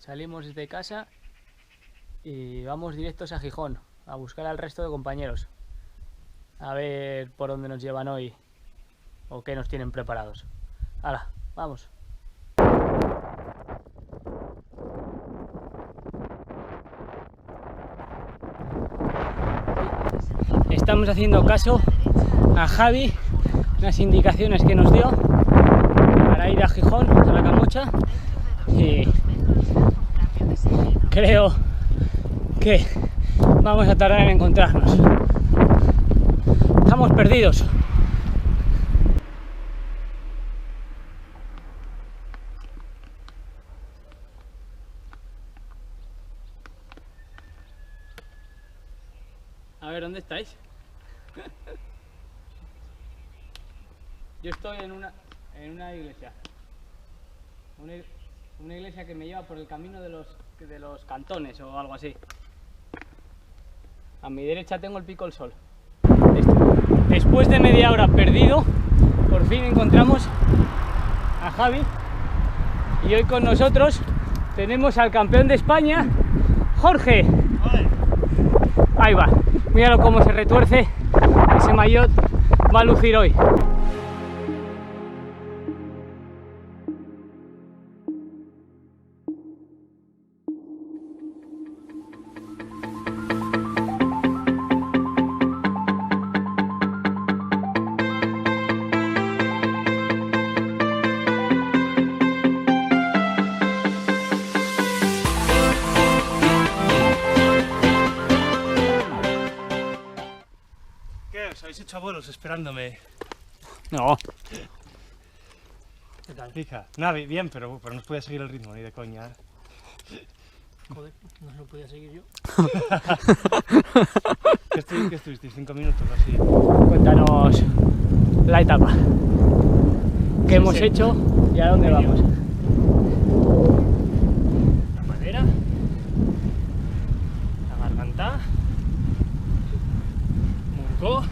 Salimos desde casa y vamos directos a Gijón a buscar al resto de compañeros. A ver por dónde nos llevan hoy o qué nos tienen preparados. ¡Hala! ¡Vamos! Estamos haciendo caso a Javi, unas indicaciones que nos dio para ir a Gijón, a la Camocha, y creo que vamos a tardar en encontrarnos. Estamos perdidos. A ver, ¿dónde estáis? Yo estoy en una iglesia. Una iglesia que me lleva por el camino de los cantones o algo así. A mi derecha tengo el Pico del Sol. Después de media hora perdido, por fin encontramos a Javi. Y hoy con nosotros tenemos al campeón de España, Jorge. Ahí va. Míralo cómo se retuerce. Ese maillot va a lucir hoy. ¿Qué? ¿Os habéis hecho abuelos esperándome? No. ¿Qué tal? Fija. Nada, bien, pero no os podía seguir el ritmo, ni de coña. Joder, no se lo podía seguir yo. ¿Qué estuvisteis? 5 minutos o así. Cuéntanos la etapa. ¿Qué hemos hecho y a dónde vamos? La madera, la garganta, Mungo,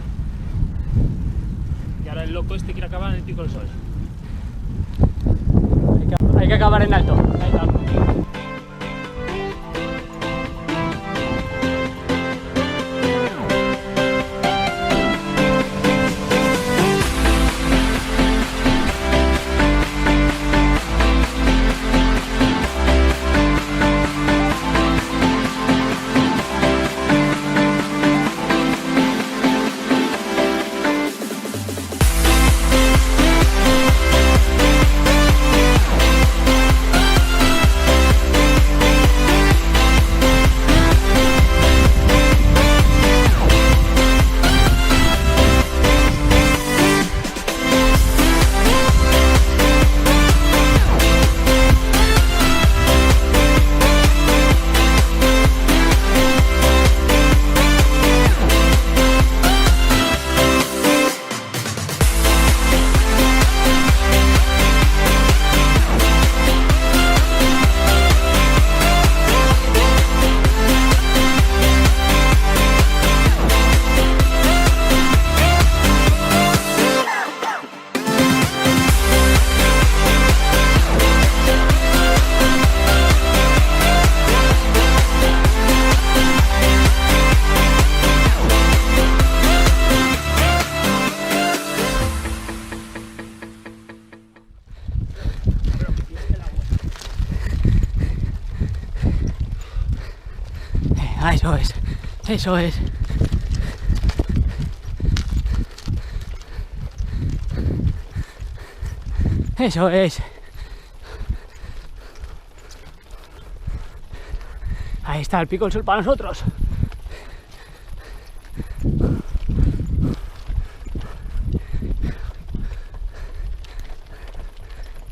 y ahora el loco este quiere acabar en el Pico del Sol. Hay que acabar en alto. Ahí va. Eso es, eso es. Eso es. Ahí está el Pico del Sol para nosotros.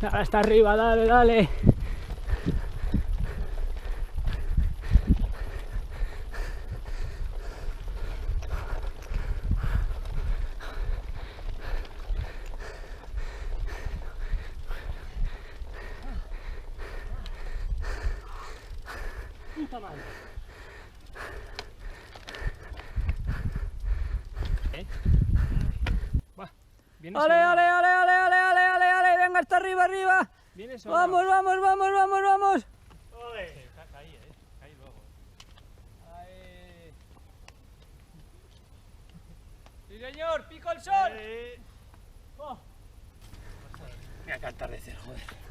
Ahora está arriba, dale, dale. Puta madre. ¡Ale, ale, ale, ale, ale, ale, ale, ale! ¡Venga, hasta arriba, arriba! ¿Vienes o ¡Vamos, no? vamos, vamos, vamos, vamos! Ole. señor, pico el sol. Eh. Oh. Mira que atardecer, joder.